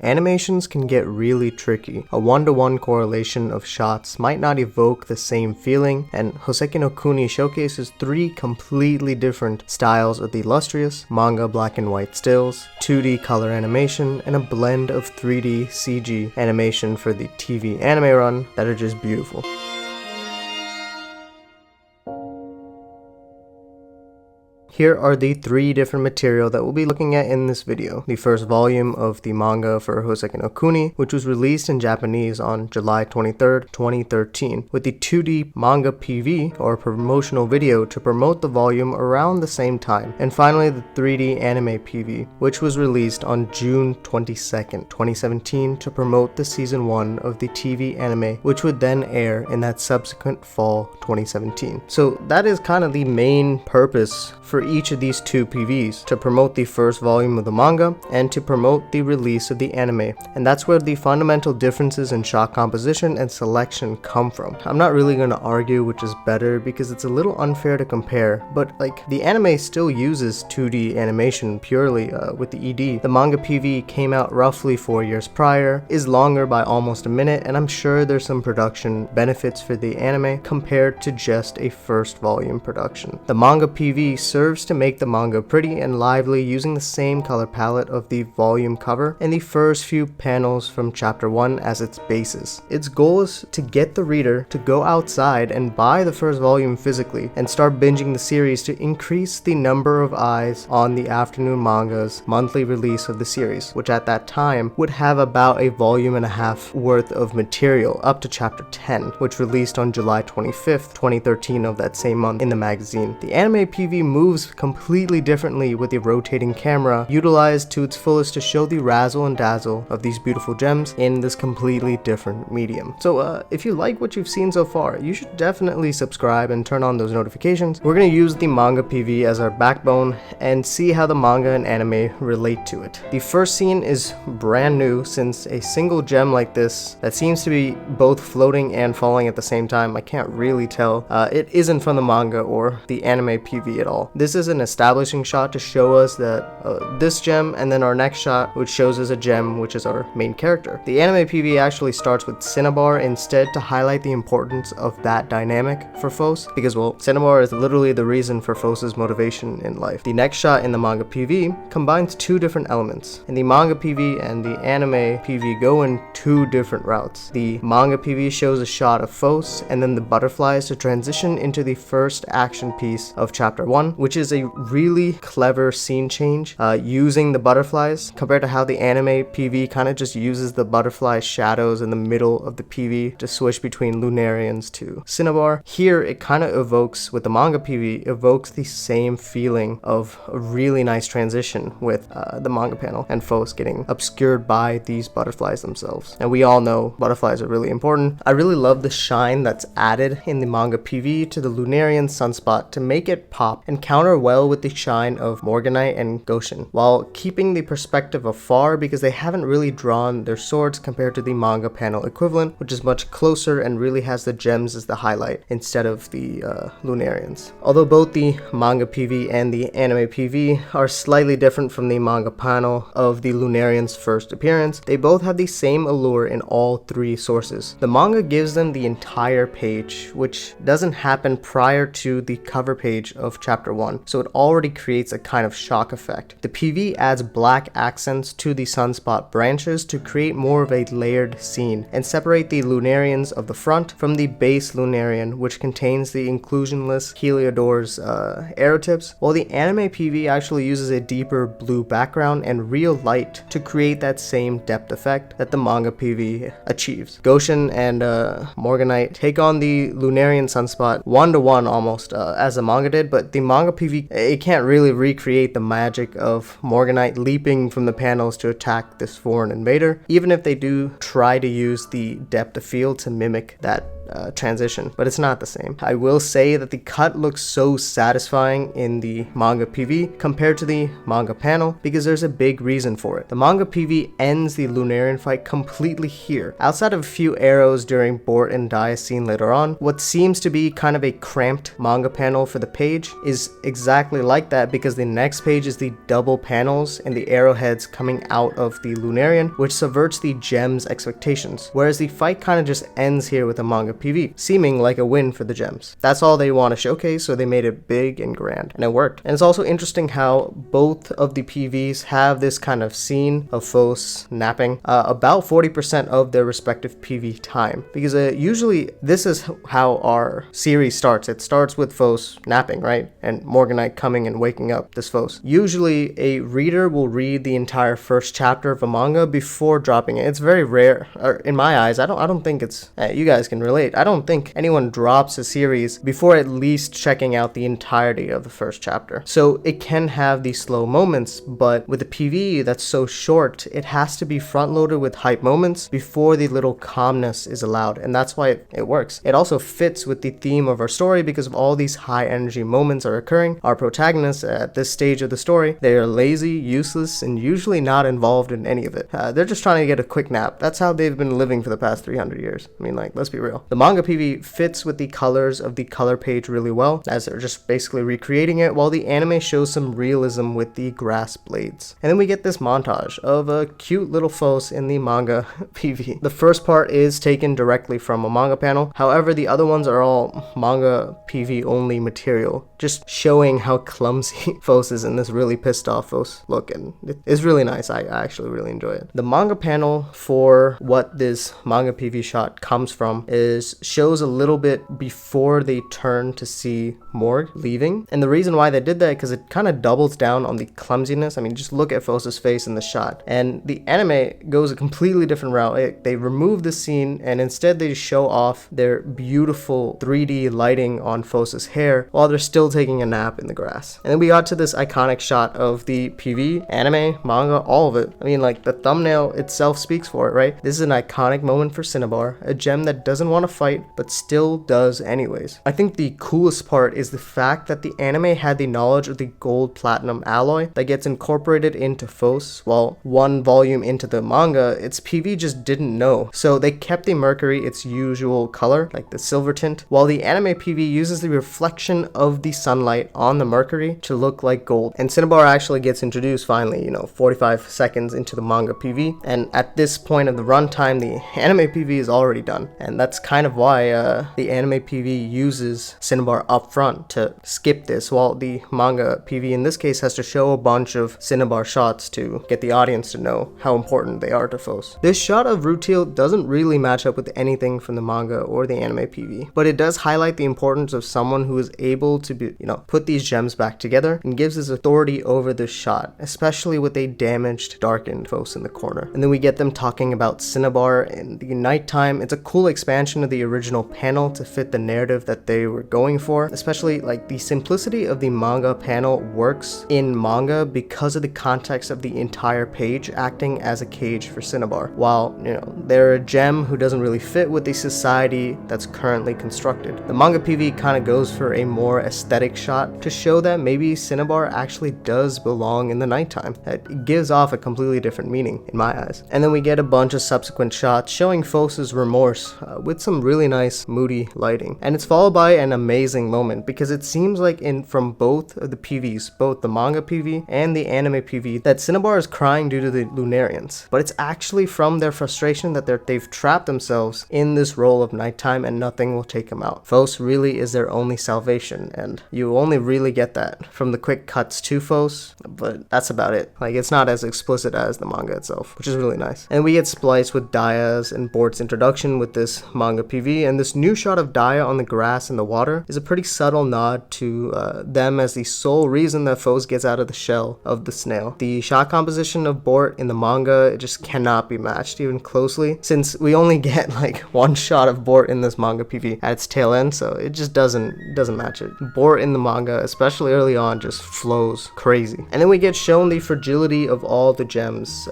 animations can get really tricky. A one-to-one correlation of shots might not evoke the same feeling, and Houseki no Kuni showcases 3 completely different styles of the Lustrous, manga black and white stills, 2D color animation, and a blend of 3D CG animation for the TV anime run that are just beautiful. Here are the 3 different material that we'll be looking at in this video. The first volume of the manga for Houseki no Kuni, which was released in Japanese on July 23rd, 2013, with the 2D manga PV, or promotional video, to promote the volume around the same time. And finally, the 3D anime PV, which was released on June 22nd, 2017, to promote the season 1 of the TV anime, which would then air in that subsequent fall 2017. So that is kind of the main purpose for each of these 2 PVs, to promote the first volume of the manga and to promote the release of the anime. And that's where the fundamental differences in shot composition and selection come from. I'm not really going to argue which is better because it's a little unfair to compare, but like, the anime still uses 2D animation purely with the ED. The manga PV came out roughly 4 years prior, is longer by almost a minute, and I'm sure there's some production benefits for the anime compared to just a first volume production. The manga PV serves to make the manga pretty and lively using the same color palette of the volume cover and the first few panels from chapter 1 as its basis. Its goal is to get the reader to go outside and buy the first volume physically and start binging the series to increase the number of eyes on the Afternoon Manga's monthly release of the series, which at that time would have about a volume and a half worth of material up to chapter 10, which released on July 25th, 2013 of that same month in the magazine. The anime PV moves completely differently with the rotating camera utilized to its fullest to show the razzle and dazzle of these beautiful gems in this completely different medium. So if you like what you've seen so far, you should definitely subscribe and turn on those notifications. We're going to use the manga PV as our backbone and see how the manga and anime relate to it. The first scene is brand new, since a single gem like this that seems to be both floating and falling at the same time, I can't really tell, it isn't from the manga or the anime PV at all. This is an establishing shot to show us that this gem, and then our next shot which shows us a gem which is our main character. The anime PV actually starts with Cinnabar instead to highlight the importance of that dynamic for Fos, because well, Cinnabar is literally the reason for Fos's motivation in life. The next shot in the manga PV combines 2 different elements. In the manga PV and the anime PV go in 2 different routes. The manga PV shows a shot of Fos and then the butterflies to transition into the first action piece of chapter 1, which is a really clever scene change using the butterflies compared to how the anime PV kind of just uses the butterfly shadows in the middle of the PV to switch between Lunarians to Cinnabar. Here it kind of evokes, with the manga PV, evokes the same feeling of a really nice transition with the manga panel and Fos getting obscured by these butterflies themselves. And we all know butterflies are really important. I really love the shine that's added in the manga PV to the Lunarian sunspot to make it pop and counter well with the shine of Morganite and Goshen, while keeping the perspective afar because they haven't really drawn their swords compared to the manga panel equivalent, which is much closer and really has the gems as the highlight instead of the Lunarians. Although both the manga PV and the anime PV are slightly different from the manga panel of the Lunarians' first appearance, they both have the same allure in all 3 sources. The manga gives them the entire page, which doesn't happen prior to the cover page of chapter 1, so it already creates a kind of shock effect. The PV adds black accents to the sunspot branches to create more of a layered scene and separate the Lunarians of the front from the base Lunarian, which contains the inclusionless Heliodor's arrow tips, while the anime PV actually uses a deeper blue background and real light to create that same depth effect that the manga PV achieves. Goshen and Morganite take on the Lunarian sunspot 1-to-1 almost as the manga did, but the manga PV, it can't really recreate the magic of Morganite leaping from the panels to attack this foreign invader, even if they do try to use the depth of field to mimic that transition, but it's not the same. I will say that the cut looks so satisfying in the manga PV compared to the manga panel because there's a big reason for it. The manga PV ends the Lunarian fight completely here. Outside of a few arrows during Bort and Daya's scene later on, what seems to be kind of a cramped manga panel for the page is exactly like that because the next page is the double panels and the arrowheads coming out of the Lunarian, which subverts the gem's expectations, whereas the fight kind of just ends here with a manga PV, seeming like a win for the gems. That's all they want to showcase, so they made it big and grand, and it worked. And it's also interesting how both of the PVs have this kind of scene of Phos napping about 40% of their respective PV time, because usually this is how our series starts. It starts with Phos napping, right? And Morganite coming and waking up this Phos. Usually a reader will read the entire first chapter of a manga before dropping it. It's very rare, or in my eyes. I don't think it's you guys can relate. I don't think anyone drops a series before at least checking out the entirety of the first chapter. So it can have these slow moments, but with the PV that's so short, it has to be front loaded with hype moments before the little calmness is allowed, and that's why it works. It also fits with the theme of our story because of all these high energy moments are occurring. Our protagonists at this stage of the story, they are lazy, useless, and usually not involved in any of it. They're just trying to get a quick nap. That's how they've been living for the past 300 years. I mean, like, let's be real. The manga PV fits with the colors of the color page really well, as they're just basically recreating it, while the anime shows some realism with the grass blades. And then we get this montage of a cute little Phos in the manga PV. The first part is taken directly from a manga panel, however the other ones are all manga PV only material, just showing how clumsy Phos is in this really pissed off Phos look, and it's really nice. I actually really enjoy it. The manga panel for what this manga PV shot comes from shows a little bit before they turn to see Morg leaving, and the reason why they did that because it kind of doubles down on the clumsiness. I mean, just look at Phos's face in the shot, and the anime goes a completely different route. They remove the scene and instead they show off their beautiful 3D lighting on Phos's hair while they're still taking a nap in the grass. And then we got to this iconic shot of the PV, anime, manga, all of it. I mean, like, the thumbnail itself speaks for it, right? This is an iconic moment for Cinnabar, a gem that doesn't want to fight but still does anyways. I think the coolest part is the fact that the anime had the knowledge of the gold platinum alloy that gets incorporated into Phos, while one volume into the manga, its PV just didn't know. So they kept the mercury its usual color, like the silver tint, while the anime PV uses the reflection of the sunlight on the mercury to look like gold. And Cinnabar actually gets introduced finally, 45 seconds into the manga PV, and at this point of the runtime, the anime PV is already done. And that's kind of why the anime PV uses Cinnabar up front to skip this, while the manga PV in this case has to show a bunch of Cinnabar shots to get the audience to know how important they are to Phos. This shot of Rutiel doesn't really match up with anything from the manga or the anime PV, but it does highlight the importance of someone who is able to be, put these gems back together and gives his authority over this shot, especially with a damaged, darkened Phos in the corner. And then we get them talking about Cinnabar in the nighttime. It's a cool expansion of the original panel to fit the narrative that they were going for, especially like the simplicity of the manga panel works in manga because of the context of the entire page acting as a cage for Cinnabar, while they're a gem who doesn't really fit with the society that's currently constructed. The manga PV kind of goes for a more aesthetic shot to show that maybe Cinnabar actually does belong in the nighttime. It gives off a completely different meaning in my eyes. And then we get a bunch of subsequent shots showing Phos's remorse with some really nice moody lighting, and it's followed by an amazing moment because it seems like from both of the PVs, both the manga PV and the anime PV, that Cinnabar is crying due to the Lunarians, but it's actually from their frustration that they've trapped themselves in this role of nighttime and nothing will take them out. Phos really is their only salvation, and you only really get that from the quick cuts to Phos, but that's about it. Like, it's not as explicit as the manga itself, which is really nice. And we get spliced with Daya's and Bort's introduction with this manga PV, and this new shot of Daya on the grass and the water is a pretty subtle nod to them as the sole reason that Phos gets out of the shell of the snail. The shot composition of Bort in the manga, it just cannot be matched even closely, since we only get like one shot of Bort in this manga PV at its tail end, so it just doesn't match it. Bort in the manga, especially early on, just flows crazy. And then we get shown the fragility of all the gems,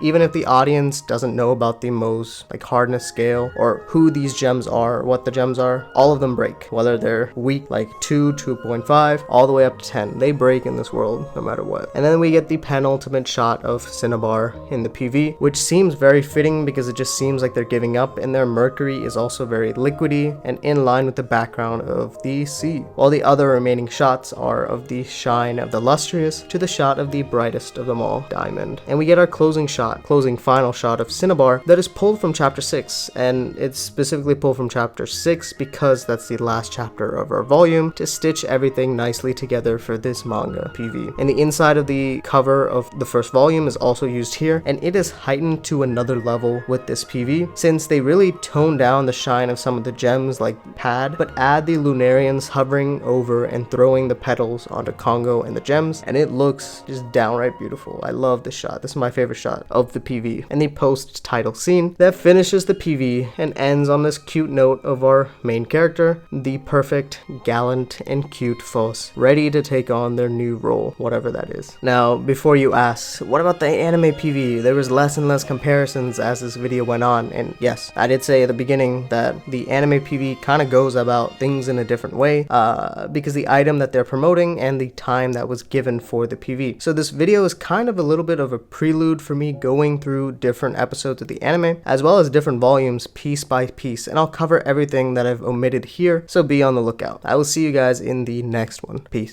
even if the audience doesn't know about the Mohs like hardness scale or who these gems are, what the gems are, all of them break. Whether they're weak, like 2, 2.5, all the way up to 10. They break in this world, no matter what. And then we get the penultimate shot of Cinnabar in the PV, which seems very fitting because it just seems like they're giving up, and their Mercury is also very liquidy and in line with the background of the sea. While the other remaining shots are of the shine of the Lustrous to the shot of the brightest of them all, Diamond. And we get our closing final shot of Cinnabar that is pulled from chapter 6, and it's specifically pulled from chapter 6 because that's the last chapter of our volume to stitch everything nicely together for this manga PV. And the inside of the cover of the first volume is also used here, and it is heightened to another level with this PV since they really tone down the shine of some of the gems like Pad, but add the Lunarians hovering over and throwing the petals onto Congo and the gems, and it looks just downright beautiful. I love this shot. This is my favorite shot of the PV. And the post-title scene that finishes the PV and ends on this cute note of our main character, the perfect, gallant, and cute Foss, ready to take on their new role, whatever that is. Now, before you ask, what about the anime PV? There was less and less comparisons as this video went on, and yes, I did say at the beginning that the anime PV kind of goes about things in a different way, because the item that they're promoting and the time that was given for the PV. So this video is kind of a little bit of a prelude for me going through different episodes of the anime, as well as different volumes piece by piece, and I'll cover everything that I've omitted here, so be on the lookout. I will see you guys in the next one. Peace.